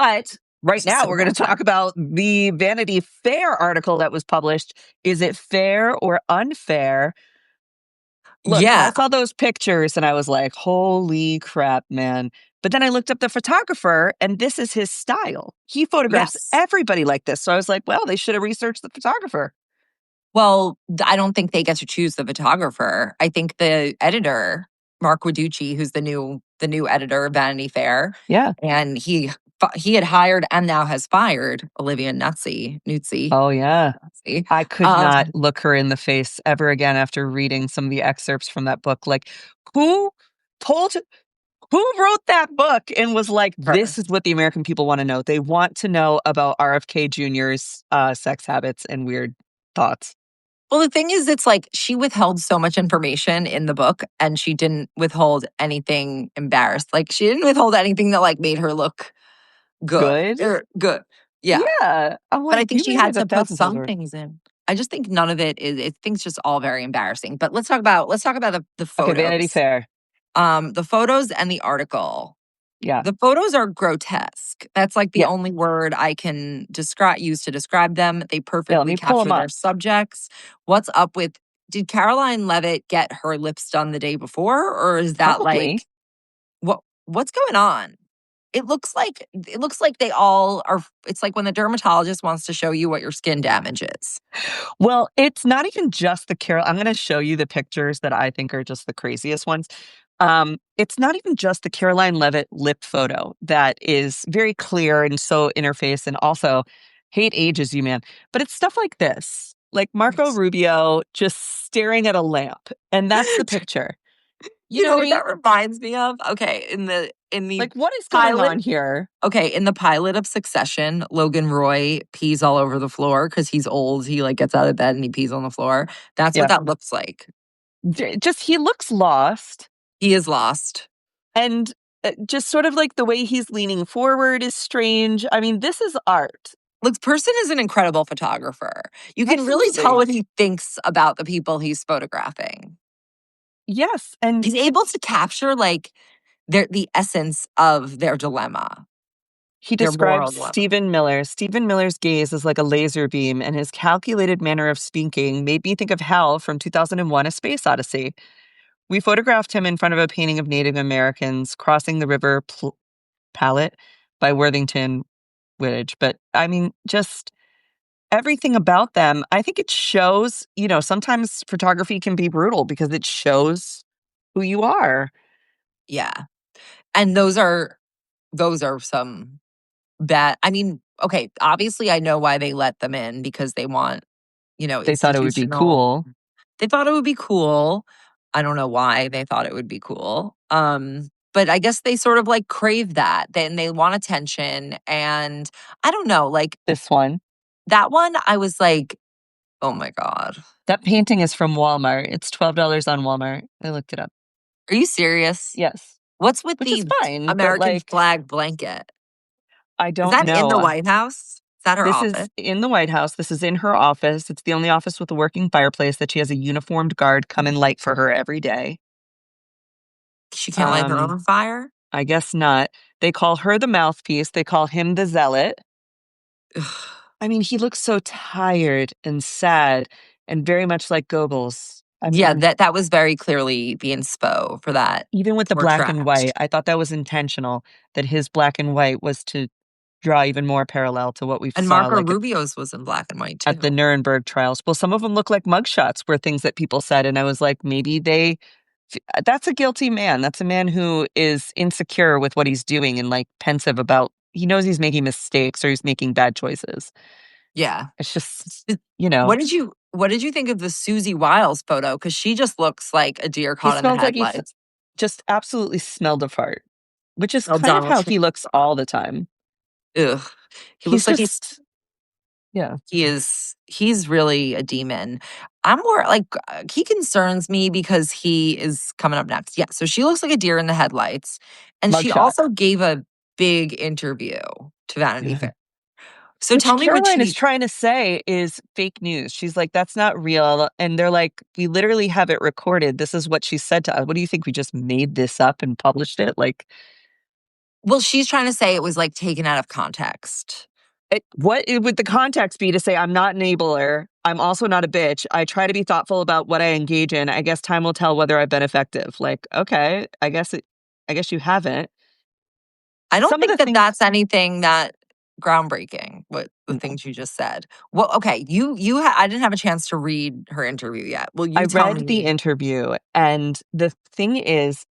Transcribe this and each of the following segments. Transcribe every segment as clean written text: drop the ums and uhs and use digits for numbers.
But right now, So we're going to talk about the Vanity Fair article that was published. Is it fair or unfair? Look, yeah. I saw those pictures and I was like, holy crap, man. But then I looked up the photographer and this is his style. He photographs Yes. everybody like this. So I was like, well, they should have researched the photographer. Well, I don't think they get to choose the photographer. I think the editor, Mark Guiducci, who's the new editor of Vanity Fair, Yeah. and he had hired and now has fired Olivia Nuzzi. Oh, yeah. Nuzzi. I could Um, not look her in the face ever again after reading some of the excerpts from that book. Like, who told, who wrote that book and was like, her. this is what the American people want to know? They want to know about RFK Jr.'s sex habits and weird thoughts. Well, the thing is, it's like she withheld so much information in the book, and she didn't withhold anything embarrassed. Like she didn't withhold anything that like made her look good Good. or good. Yeah. Yeah. I'm But I like, think you she made had it a to put thousand times some worse. things in. I just think none of it is. I think it's just all very embarrassing. But let's talk about the Okay, Vanity photos. Fair. The photos and the article. Yeah. The photos are grotesque. That's like the Yeah. only word I can use to describe them. They Yeah, let perfectly me pull them capture their up. subjects. What's up with? Did Caroline Levitt get her lips done the day before, or is that Probably. like what's going on? It looks like they all are. It's like when the dermatologist wants to show you what your skin damage is. Well, it's not even just the Carol. I'm going to show you the pictures that I think are just the craziest ones. It's not even just the Caroline Levitt lip photo that is very clear and so interface and also hate ages you, man. But it's stuff like this, like Marco Rubio just staring at a lamp. And that's the picture. You You know know what I what mean? that reminds me of? Okay, in the Like, what is going pilot on here? Okay, in the pilot of Succession, Logan Roy pees all over the floor because he's old. He like gets out of bed and he pees on the floor. That's what Yeah. that looks like. Just he looks lost. He is lost. And just sort of like the way he's leaning forward is strange. I mean, this is art. Looks person is an incredible photographer. You can really tell Absolutely. what he thinks about the people he's photographing. Yes. And He's able to capture like the essence of their dilemma, he their moral describes dilemma. Stephen Miller. Stephen Miller's gaze is like a laser beam, and his calculated manner of speaking made me think of Hal from 2001: A Space Odyssey. We photographed him in front of a painting of Native Americans crossing the river Pallet by Worthington Village. But I mean, just everything about them, I think it shows, sometimes photography can be brutal because it shows who you are. Yeah. And those are some bad. I mean, okay, obviously I know why they let them in because they want, They thought it would be institutional. cool. They thought it would be cool. I don't know why they thought it would be cool. But I guess they sort of like crave that. Then they want attention. And I don't know, like This one. that one, I was like, oh my God. That painting is from Walmart. It's $12 on Walmart. I looked it up. Are you serious? Yes. What's with Which is the fine, but American like, flag blanket? I Is don't that in the know. White House? Is that her This is office? in the White House. This is in her office. It's the only office with a working fireplace that she has a uniformed guard come and light for her every day. She can't light her Um, own fire? I guess not. They call her the mouthpiece. They call him the zealot. I mean, he looks so tired and sad and very much like Goebbels. I Yeah, mean, that was very clearly the inspo for that even with the black and white, portrait. I thought that was intentional, that his black and white was to draw even more parallel to what we And saw Marco like Rubio's was in black and white at the too. Nuremberg trials. Well, some of them look like mugshots were things that people said. And I was like, maybe that's a guilty man. That's a man who is insecure with what he's doing and like pensive about, he knows he's making mistakes or he's making bad choices. Yeah. It's just, S- you know, What did you think of the Susie Wiles photo? Because she just looks like a deer he caught in the smells like headlights. just absolutely smelled a fart, which is Well, kind of Donald how Trump. he looks all the time. Ugh. He He's looks like just, yeah. he's really a demon. I'm more like he concerns me because he is coming up next. Yeah. So she looks like a deer in the headlights. And she Mugshot. also gave a big interview to Vanity Fair. So Which tell me what Caroline is she trying to say is fake news. She's like, that's not real. And they're like, we literally have it recorded. This is what she said to us. What do you think? We just made this up and published it? Like, Well, she's trying to say it was like taken out of context. What would the context be to say I'm not an enabler? I'm also not a bitch. I try to be thoughtful about what I engage in. I guess time will tell whether I've been effective. Like, okay, I guess you haven't. I don't Some of think the that things that's anything that groundbreaking, what the no. things you just said. Well, okay, I didn't have a chance to read her interview yet. Will I you tell read the me? interview, and the thing is,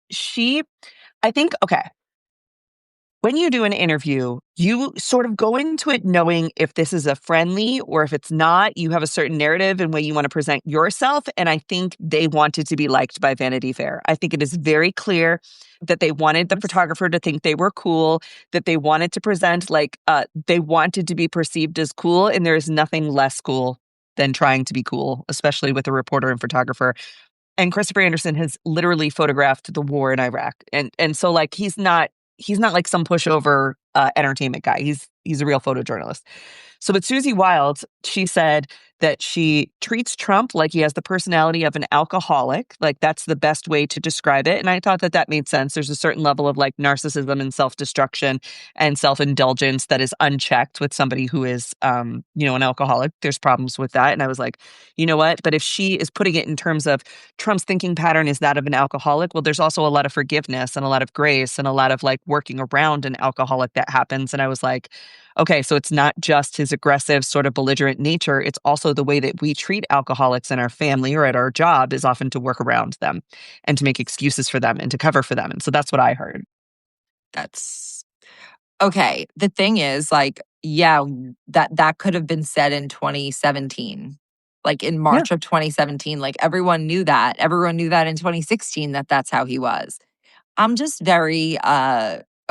I think, okay, when you do an interview, you sort of go into it knowing if this is a friendly or if it's not. You have a certain narrative and way you want to present yourself. And I think they wanted to be liked by Vanity Fair. I think it is very clear that they wanted the photographer to think they were cool, that they wanted to present they wanted to be perceived as cool. And there is nothing less cool than trying to be cool, especially with a reporter and photographer. And Christopher Anderson has literally photographed the war in Iraq. And so like he's not like some pushover entertainment guy. He's a real photojournalist. So with Susie Wild, she said that she treats Trump like he has the personality of an alcoholic. Like that's the best way to describe it. And I thought that that made sense. There's a certain level of like narcissism and self-destruction and self-indulgence that is unchecked with somebody who is, an alcoholic. There's problems with that. And I was like, you know what? But if she is putting it in terms of Trump's thinking pattern is that of an alcoholic, well, there's also a lot of forgiveness and a lot of grace and a lot of like working around an alcoholic that happens. And I was like, okay, so it's not just his aggressive, sort of belligerent nature. It's also the way that we treat alcoholics in our family or at our job is often to work around them and to make excuses for them and to cover for them. And so that's what I heard. That's okay. The thing is, like, yeah, that could have been said in 2017. Like in Yeah. March of 2017, like everyone knew that. Everyone knew that in 2016 that that's how he was. I'm just very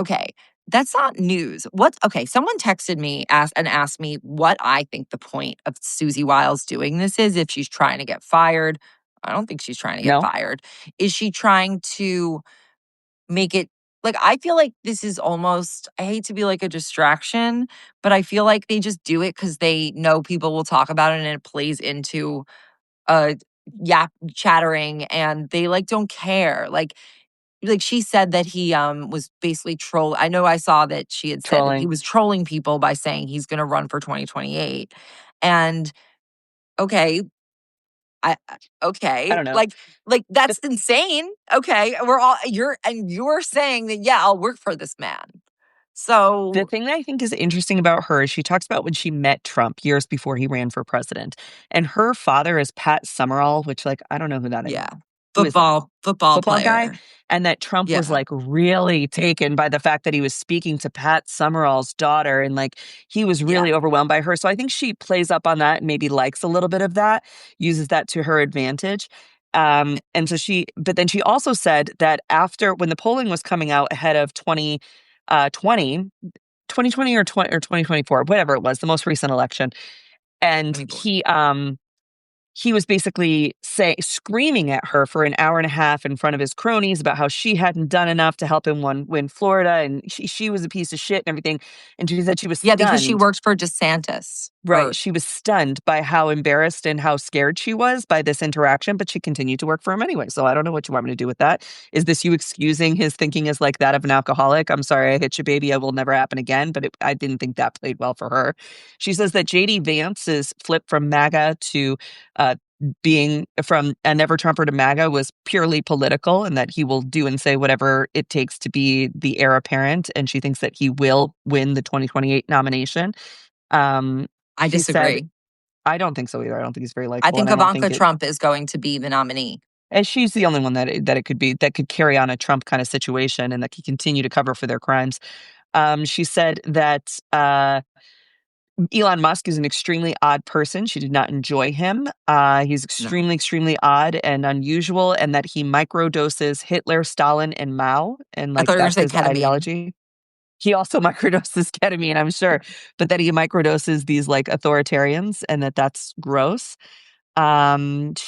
okay. That's not news. What okay, someone texted me asked me what I think the point of Susie Wiles doing this is if she's trying to get fired. I don't think she's trying to get No, fired. Is she trying to make it like I feel like this is almost I hate to be like a distraction, but I feel like they just do it cuz they know people will talk about it and it plays into uh yap chattering and they like don't care. Like she said that he was basically troll. I know I saw that she had said that he trolling. was trolling people by saying he's going to run for 2028. And okay, I okay, don't know. like The, that's insane. Okay, you're saying that yeah, I'll work for this man. the So thing that I think is interesting about her is she talks about when she met Trump years before he ran for president. And her father is Pat Summerall, which like I don't know who that is. yeah, Who is that? football Football guy, player. and that Trump was Yeah, like really taken by the fact that he was speaking to Pat Summerall's daughter and like he was yeah. really overwhelmed by her. So I think she plays up on that and maybe likes a little bit of that, uses that to her advantage. And so but then she also said that after when the polling was coming out ahead of 2020 or 2024, whatever it was, the most recent election, and 24. he was basically screaming at her for an hour and a half in front of his cronies about how she hadn't done enough to help him win Florida, and she was a piece of shit and everything. And she said she was Yeah, because she stunned. worked for DeSantis. Right. Or She was stunned by how embarrassed and how scared she was by this interaction, but she continued to work for him anyway. So I don't know what you want me to do with that. Is this you excusing his thinking as like that of an alcoholic? I'm sorry, I hit you, baby. It will never happen again. But I didn't think that played well for her. She says that JD Vance's flip from MAGA to uh, being from a never Trumper to MAGA was purely political and that he will do and say whatever it takes to be the heir apparent. And she thinks that he will win the 2028 nomination. Um, I she said, disagree. I don't think so either. I don't think he's very I likable, and think I don't think Ivanka Trump is going to be the nominee. and she's the only one that it could be that could carry on a Trump kind of situation and that could continue to cover for their crimes. She said that Elon Musk is an extremely odd person. She did not enjoy him. He's No. extremely odd and unusual, and that he microdoses Hitler, Stalin, and Mao, and I like thought you were gonna that's say his ketamine. ideology. He also microdoses ketamine, I'm sure, but that he microdoses these like authoritarians, and that's gross. What'd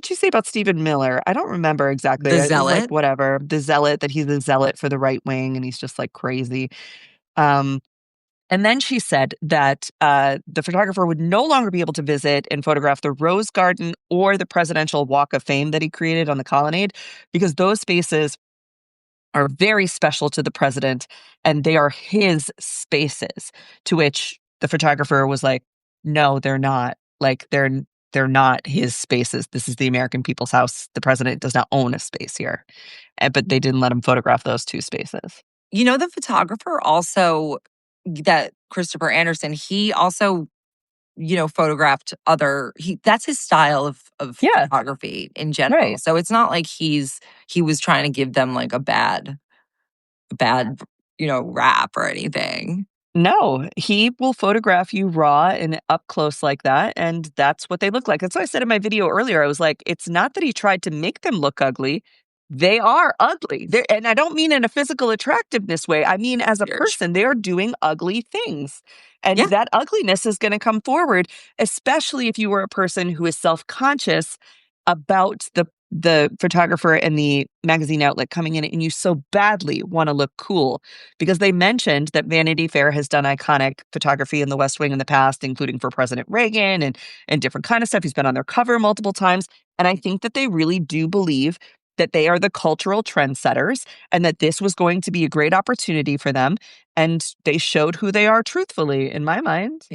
she say about Stephen Miller? I don't remember exactly. The It was like zealot. whatever, the zealot, that he's a zealot for the right wing and he's just like crazy. Um, and then she said that the photographer would no longer be able to visit and photograph the Rose Garden or the Presidential Walk of Fame that he created on the Colonnade because those spaces are very special to the president and they are his spaces. To which the photographer was like, no, they're not. Like they're not his spaces. This is the American people's house. The president does not own a space here. But they didn't let him photograph those two spaces. You know, the photographer also, that Christopher Anderson, he also, photographed that's his style of Yeah, photography in general. right. So it's not like he was trying to give them like a bad, rap or anything. No, he will photograph you raw and up close like that, and that's what they look like. That's why I said in my video earlier, I was like, it's not that he tried to make them look ugly. They are ugly. And I don't mean in a physical attractiveness way. I mean, as a Huge. person, they are doing ugly things. And Yeah. that ugliness is going to come forward, especially if you were a person who is self-conscious about the photographer and the magazine outlet coming in and you so badly want to look cool because they mentioned that Vanity Fair has done iconic photography in the West Wing in the past, including for President Reagan and different kind of stuff. He's been on their cover multiple times. And I think that they really do believe that they are the cultural trendsetters and that this was going to be a great opportunity for them. And they showed who they are truthfully, in my mind.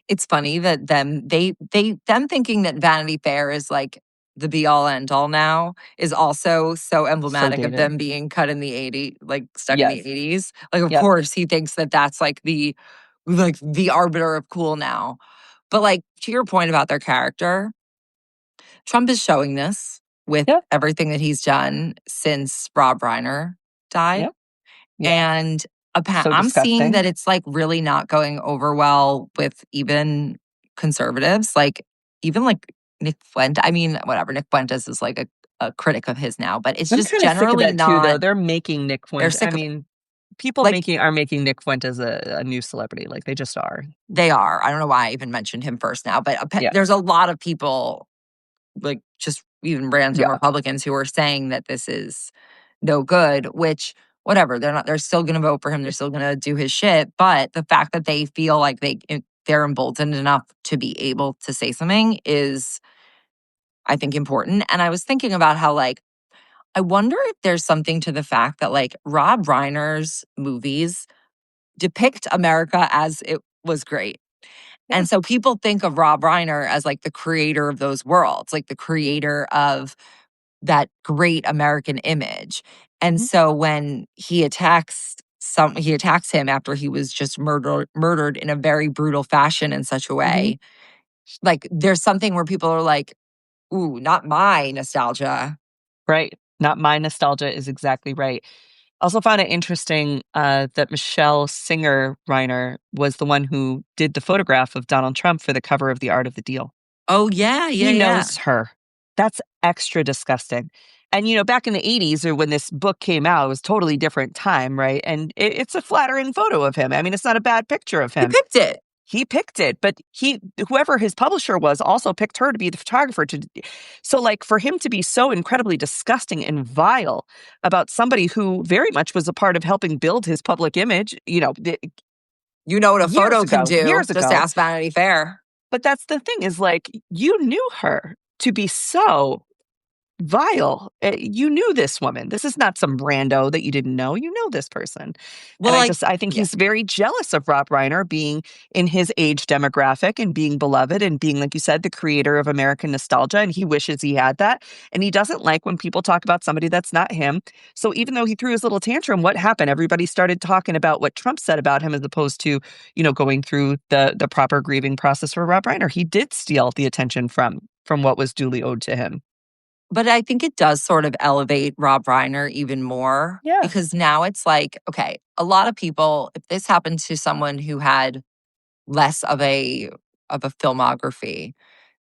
It's funny that them thinking that Vanity Fair is like the be all end all now is also so So emblematic of dated. them being cut in the 80s, like stuck in the Yes. 80s. Like, of Yep. course, he thinks that that's like the arbiter of cool now. But like to your point about their character, Trump is showing this with Yep. everything that he's done since Rob Reiner died. Yep. Yep. And So I'm seeing disgusting. that it's like really not going over well with even conservatives, like even like Nick Fuentes. I mean, whatever. Nick Fuentes is like a critic of his now, but it's I'm just kind of sick of generally that too, though. not. They're making Nick They're Fuentes. I sick of it. mean, people Like are making Nick Fuentes a new celebrity. Like they just are. they are. I don't know why I even mentioned him first now, but Yeah. there's a lot of people, like just even random Yeah. Republicans, who are saying that this is no good, which whatever, they're still going to vote for him. They're still going to do his shit. But the fact that they feel like they're emboldened enough to be able to say something is, I think, important. And I was thinking about how, like, I wonder if there's something to the fact that like Rob Reiner's movies depict America as it was great. Yeah. And so people think of Rob Reiner as like the creator of those worlds, like the creator of that great American image. And Mhm. so when he attacks him after he was just murdered in a very brutal fashion in such a Mhm. way. Like there's something where people are like, ooh, not my nostalgia. Right. Not my nostalgia is exactly right. Also found it interesting that Michelle Singer Reiner was the one who did the photograph of Donald Trump for the cover of The Art of the Deal. Oh yeah, yeah, He yeah. knows her. That's extra disgusting. And, back in the 80s or when this book came out, it was totally different time, right? And it's a flattering photo of him. I mean, it's not a bad picture of He him. picked it. He picked it, but whoever his publisher was also picked her to be the photographer so like for him to be so incredibly disgusting and vile about somebody who very much was a part of helping build his public image, You know what a photo can do. years Just ago. ask Vanity Fair. But that's the thing is like you knew her to be so vile. You knew this woman. This is not some rando that you didn't know. You know this person. And Well, like, I think yeah. he's very jealous of Rob Reiner being in his age demographic and being beloved and being, like you said, the creator of American nostalgia. And he wishes he had that. And he doesn't like when people talk about somebody that's not him. So even though he threw his little tantrum, what happened? Everybody started talking about what Trump said about him as opposed to, going through the proper grieving process for Rob Reiner. He did steal the attention from what was duly owed to him. But I think it does sort of elevate Rob Reiner even more, Yeah. because now it's like, okay, a lot of people, if this happened to someone who had less of a filmography,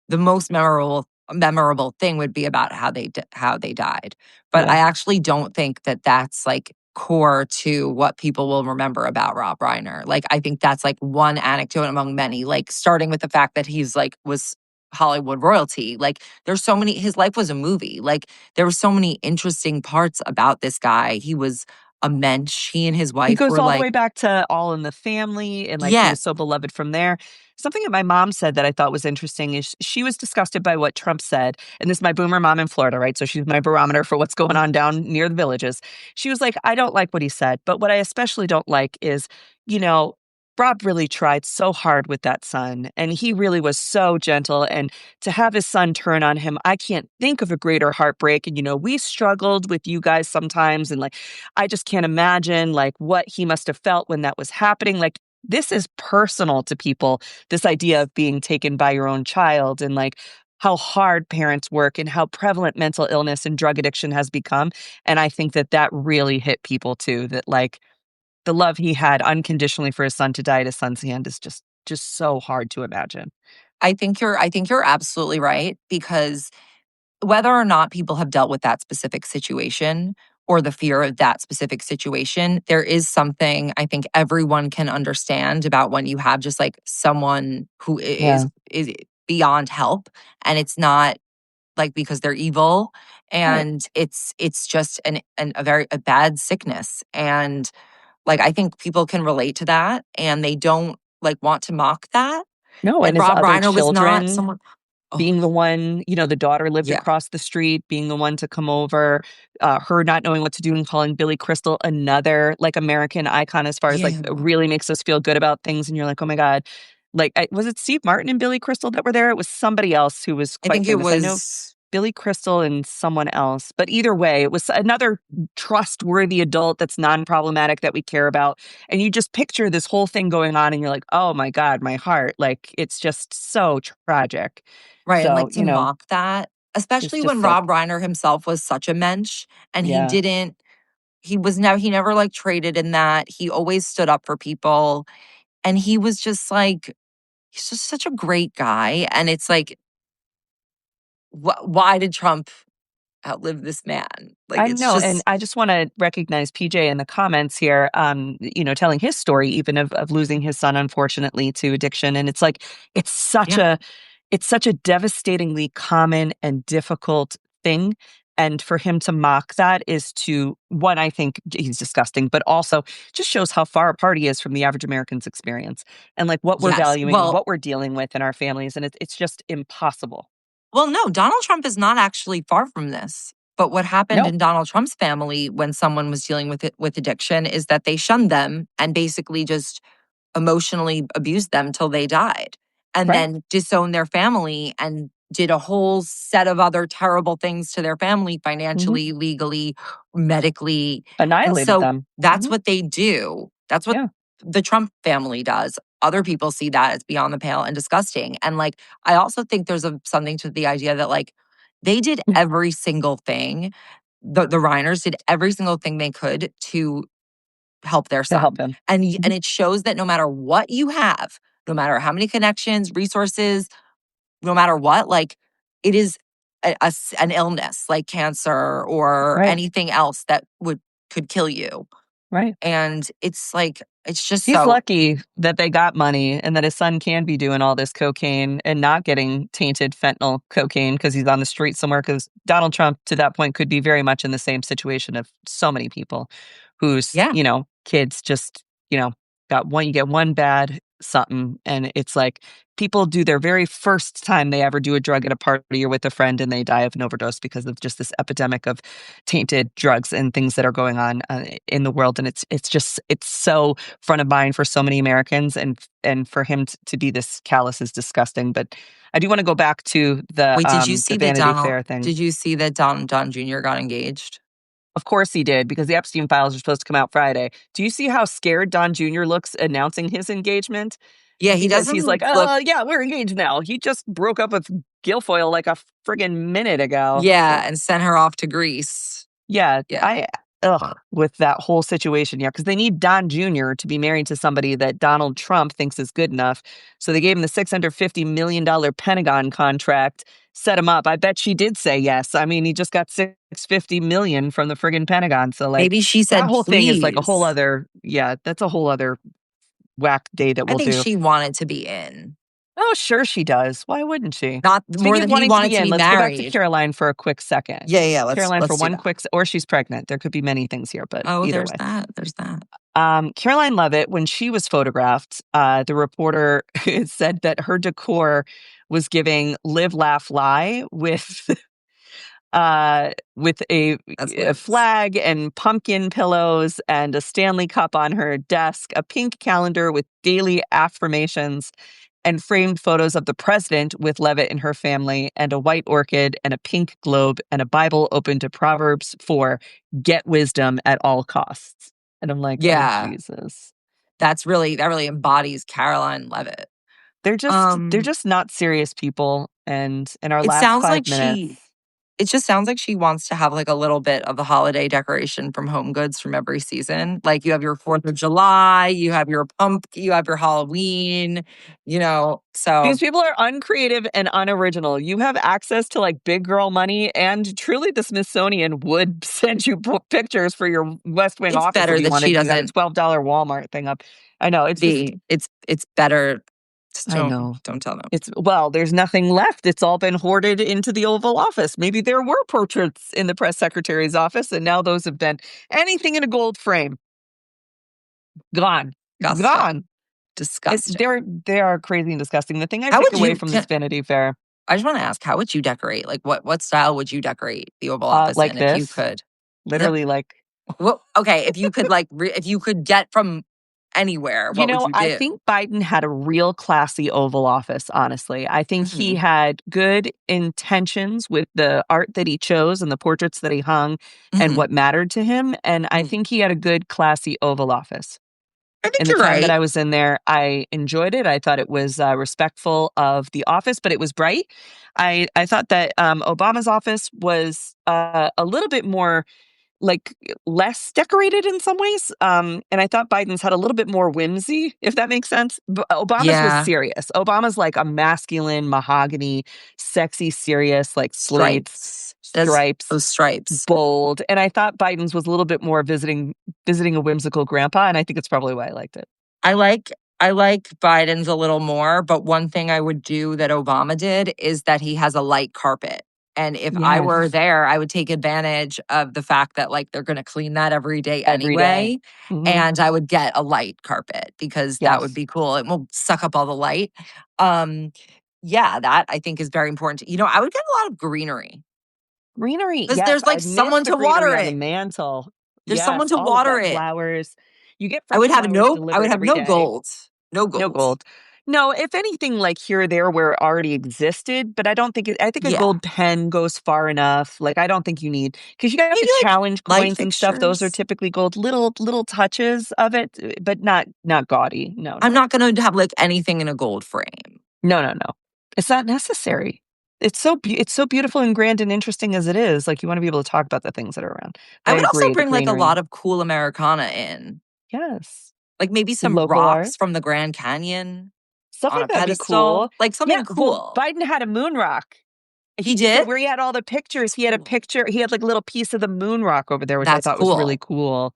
the most memorable thing would be about how they died. But Yeah. I actually don't think that that's like core to what people will remember about Rob Reiner. Like I think that's like one anecdote among many, like starting with the fact that he's like was Hollywood royalty. Like there's so many, his life was a movie. Like there were so many interesting parts about this guy. He was a mensch. He and his He wife goes were all the like, way back to All in the Family, and, like, he yeah, was so beloved from there. something that my mom said that I thought was interesting is she was disgusted by what Trump said. And this is my boomer mom in Florida, right? So she's my barometer for what's going on down near the villages. She was like, I don't like what he said. But what I especially don't like is, you know, Rob really tried so hard with that son, and he really was so gentle. And to have his son turn on him, I can't think of a greater heartbreak. And, we struggled with you guys sometimes. And like, I just can't imagine like what he must have felt when that was happening. Like, this is personal to people, this idea of being taken by your own child and like how hard parents work and how prevalent mental illness and drug addiction has become. And I think that that really hit people too, that like, the love he had unconditionally for his son to die at his son's hand is just so hard to imagine. I think you're absolutely right, because whether or not people have dealt with that specific situation or the fear of that specific situation, there is something I think everyone can understand about when you have just like someone who Yeah. is beyond help, and it's not like because they're evil, Right. and it's just a bad sickness. And like, I think people can relate to that, and they don't, like, want to mock that, No, and and his Rob other Reiner was not children someone. Oh, being the one, the daughter lived yeah. across the street, being the one to come over, her not knowing what to do and calling Billy Crystal another like American icon as far as like Yeah. really makes us feel good about things. And you're like, oh my God. Like, was it Steve Martin and Billy Crystal that were there? It was somebody else who was I quite think it famous. I know was. Billy Crystal and someone else. But either way, it was another trustworthy adult that's non-problematic that we care about. And you just picture this whole thing going on and you're like, oh my God, my heart. Like, it's just so tragic. Right, and, So, like, to mock that, it's especially just when sick. Rob Reiner himself was such a mensch, and Yeah. he never, like, traded in that. He always stood up for people, and he was just, like, he's just such a great guy, and it's like, why did Trump outlive this man? Like, I it's know. And just. I just want to recognize PJ in the comments here, telling his story even of losing his son, unfortunately, to addiction. And it's like, it's such Yeah. a it's such a devastatingly common and difficult thing. And for him to mock that is to one, I think he's disgusting, but also just shows how far apart he is from the average American's experience and like what we're Yes. valuing and what we're dealing with in our families. And it's just impossible. Well, no, Donald Trump is not actually far from this. But what happened No, in Donald Trump's family when someone was dealing with it with addiction is that they shunned them and basically just emotionally abused them till they died, and right? then disowned their family and did a whole set of other terrible things to their family Hmm. financially, legally, medically. And Annihilated so them. that's Hmm. what they do. That's what Yeah. the Trump family does. Other people see that as beyond the pale and disgusting. And like, I also think there's something to the idea that like they did every single thing. The Reiners did every single thing they could to help their To help son. him. And it shows that no matter what you have, no matter how many connections, resources, no matter what, like it is an illness like cancer or Right. anything else that would could kill you. Right. And it's like it's just He's so. lucky that they got money and that his son can be doing all this cocaine and not getting tainted fentanyl cocaine because he's on the street somewhere. Because Donald Trump, to that point, could be very much in the same situation of so many people whose, Yeah. kids just, got one, you get one bad something. And it's like people do their very first time they ever do a drug at a party or with a friend and they die of an overdose because of just this epidemic of tainted drugs and things that are going on in the world. And it's so front of mind for so many Americans, and for him to be this callous is disgusting. But I do want to go back to Wait, the Vanity Fair thing. did you see that Don Jr. got engaged? Of course he did, because the Epstein files are supposed to come out Friday. Do you see how scared Don Jr. looks announcing his engagement? Yeah, he Because he's like, doesn't look. yeah, we're engaged now. He just broke up with Guilfoyle like a friggin' minute ago. Yeah, and sent her off to Greece. Yeah, Yeah. with that whole situation, yeah, because they need Don Jr. to be married to somebody that Donald Trump thinks is good enough. So they gave him the $650 million Pentagon contract, set him up. I bet she did say yes. I mean, he just got $650 million from the friggin' Pentagon. So like Maybe she that said, whole thing is like a whole "Please." other, yeah, that's a whole other whack day that I we'll think do. she wanted to be in. Oh, sure she does. Why wouldn't she? Not more Speaking of than he wanting to wanted be to in, be let's go back to married. Caroline for a quick second. Yeah, yeah, Caroline for let's do one that. quick, or she's pregnant. There could be many things here, but Oh, either there's way. that, there's that. Caroline Levitt, when she was photographed, the reporter said that her decor was giving live, laugh, lie with That's a hilarious. flag and pumpkin pillows and a Stanley Cup on her desk, a pink calendar with daily affirmations, and framed photos of the president with Levitt and her family, and a white orchid and a pink globe and a Bible open to Proverbs 4, get wisdom at all costs. And I'm like, oh, Yeah. Jesus. That really embodies Caroline Levitt. They're Um, just not serious people. And in our it last sounds 5 minutes, it just sounds like she wants to have like a little bit of the holiday decoration from Home Goods from every season. Like you have your 4th of July, you have your you have your Halloween, these so people are uncreative and unoriginal. You have access to like big girl money, and truly, the Smithsonian would send you pictures for your West Wing it's office if better you that she wanted. You got a doesn't $12 Walmart thing up. I know it's just. it's better. Just I know. don't tell them. There's nothing left. It's all been hoarded into the Oval Office. Maybe there were portraits in the press secretary's office, and now those have been anything in a gold frame. Gone. Disgusting. Gone. Disgusting. They are crazy and disgusting. The thing I How take would away you from this Vanity Fair, I just want to ask, how would you decorate? Like what style would you decorate the Oval Office like in if you this, could? The, literally, like. well, okay, if you could if you could get from anywhere, what would you I do? think Biden had a real classy Oval Office, honestly. I think he Mhm. had good intentions with the art that he chose and the portraits that he hung and Mhm. what mattered to him. And I Mhm. think he had a good, classy Oval Office. I think In the you're time that right. I was in there, I enjoyed it. I thought it was respectful of the office, but it was bright. I thought that Obama's office was a little bit more like less decorated in some ways. And I thought Biden's had a little bit more whimsy, if that makes sense. Obama's was Yeah. serious. Obama's like a masculine, mahogany, sexy, serious, like plates, Stripes. That's stripes, those stripes. bold. And I thought Biden's was a little bit more visiting a whimsical grandpa. And I think it's probably why I liked it. I like I like Biden's a little more, but one thing I would do that Obama did is that he has a light carpet. And if I Yes. were there, I would take advantage of the fact that like they're going to clean that every day Every day. anyway, Hmm. and I would get a light carpet because that would Yes. be cool. It won't suck up all the light. Um yeah, that I think is very important. I would get a lot of greenery Greenery. because Yes. there's I like missed someone the to water greenery on the it. mantle. There's someone Yes. to All of water that. it. Flowers. You get fresh flowers I would delivered have every no day. gold. No No gold. gold. No, if anything, like here or there where it already existed, but I think a Yeah. gold pen goes far enough. Like I don't think you need because you got Maybe the like challenge light coins and stuff. Those are fixtures. typically gold, little touches of it, but not gaudy. No, I'm no. not gonna have like anything in a gold frame. No, no, no. It's not necessary. It's so beautiful and grand and interesting as it is. Like you want to be able to talk about the things that are around. I But I would also agree, the bring like a lot greenery. of cool Americana in. Yes. Like maybe some Local art. rocks from the Grand Canyon Stuff on like a that'd be pedestal. cool. Like Yeah, something well, cool. Biden had a moon rock. He So did? where he had all the pictures, he had a picture. He had like a little piece of the moon rock over there, which I That's thought was really cool. cool.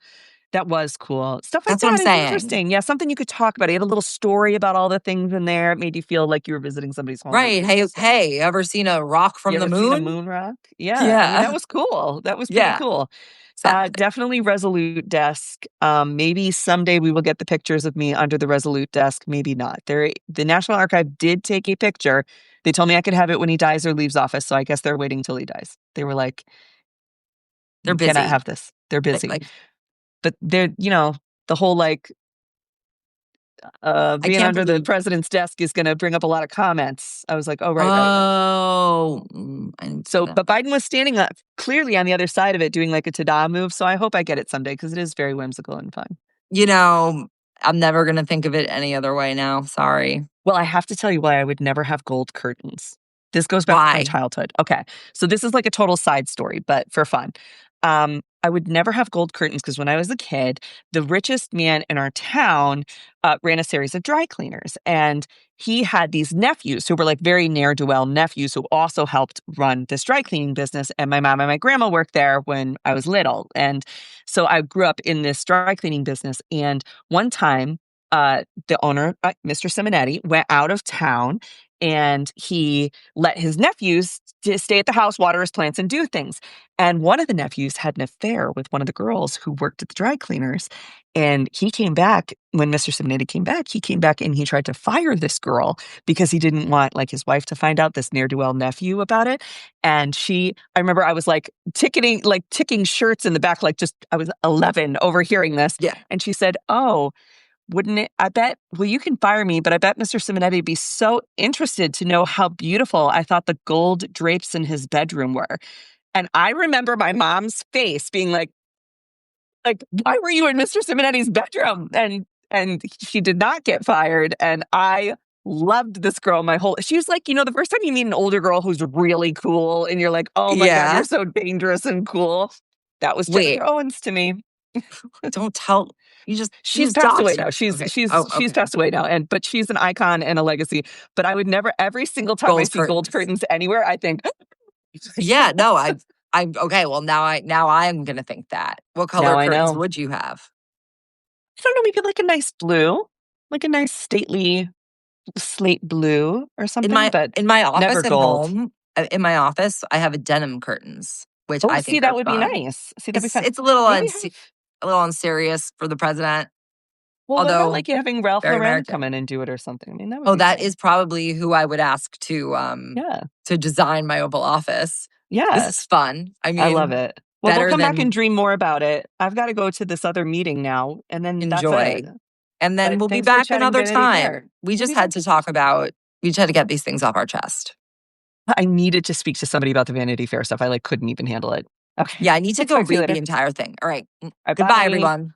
That was cool. Stuff like That's what I'm that is saying. interesting. Yeah, something you could talk about. He had a little story about all the things in there. It made you feel like you were visiting somebody's home, which Right. was Hey, so nice. hey, ever seen a rock You from the ever seen a moon? moon rock? Yeah, I mean that Yeah. was cool. That was pretty Yeah. cool. Exactly. Definitely Resolute desk. Maybe someday we will get the pictures of me under the Resolute desk. Maybe not. The National Archive did take a picture. They told me I could have it when he dies or leaves office. So I guess they're waiting till he dies. They were like, They're "You cannot busy. have this." They're Like, busy, like but the whole like I being can't under the believe. president's desk is going to bring up a lot of comments. I was like, "Oh, right." Oh, I didn't see So, that. but Biden was standing up clearly on the other side of it, doing like a ta-da move. So I hope I get it someday because it is very whimsical and fun. You know, I'm never gonna think of it any other way now. Sorry. Well, I have to tell you why I would never have gold curtains. This goes back to my Why? childhood. Okay. So this is like a total side story, but for fun. I would never have gold curtains because when I was a kid, the richest man in our town ran a series of dry cleaners. And he had these nephews who were like very ne'er do well nephews who also helped run this dry cleaning business. And my mom and my grandma worked there when I was little. And so I grew up in this dry cleaning business. And one time, the owner, Mr. Simonetti, went out of town and he let his nephews stay at the house, water his plants, and do things. And one of the nephews had an affair with one of the girls who worked at the dry cleaners. And he came back when Mr. Simonetti came back. He came back and he tried to fire this girl because he didn't want like his wife to find out, this ne'er-do-well nephew, about it. And I remember I was like ticking shirts in the back, like just I was 11 overhearing this. Yeah. And she said, "Oh, wouldn't it? I bet, well, you can fire me, but I bet Mr. Simonetti would be so interested to know how beautiful I thought the gold drapes in his bedroom were." And I remember my mom's face being like, why were you in Mr. Simonetti's bedroom? And she did not get fired. And I loved this girl she was like, the first time you meet an older girl who's really cool and you're like, oh my God, Yeah. you're so dangerous and cool. That was Wait. Jennifer Owens to me. Don't tell. She's just passed away doxed now. her. She's Okay. she's Oh, she's okay. passed away now, but she's an icon and a legacy. But I would never, every single time I Gold see gold curtains. curtains anywhere, I think, Yeah, no, I'm okay. Well, now I'm gonna think that. What color now I curtains know. would you have? I don't know, maybe like a nice blue, like a nice stately slate blue or something, but In my never office at gold. home, in my office, I have a denim curtains, which Oh, I see, think that are would be fun. nice. See, that'd be fun. It's Maybe have. a little unserious for the president, Well, what about although like you having Ralph very Lauren come American. in and do it or something? I mean, that would Oh, be that fun. is probably who I would ask Yeah, to design my Oval Office. This yeah, is fun. I I love mean, it. Well, we'll better come back and than dream more about it. I've got to go to this other meeting now, and then that's it. enjoy. And then But we'll be thanks for back chatting another Vanity Fair. time. We We'll just be had back. to talk about, we just had to get these things off our chest. I needed to speak to somebody about the Vanity Fair stuff. I couldn't even handle it. Okay. Yeah, I need to We'll go talk to you read the later. entire thing. All right. All right, Goodbye, bye. everyone.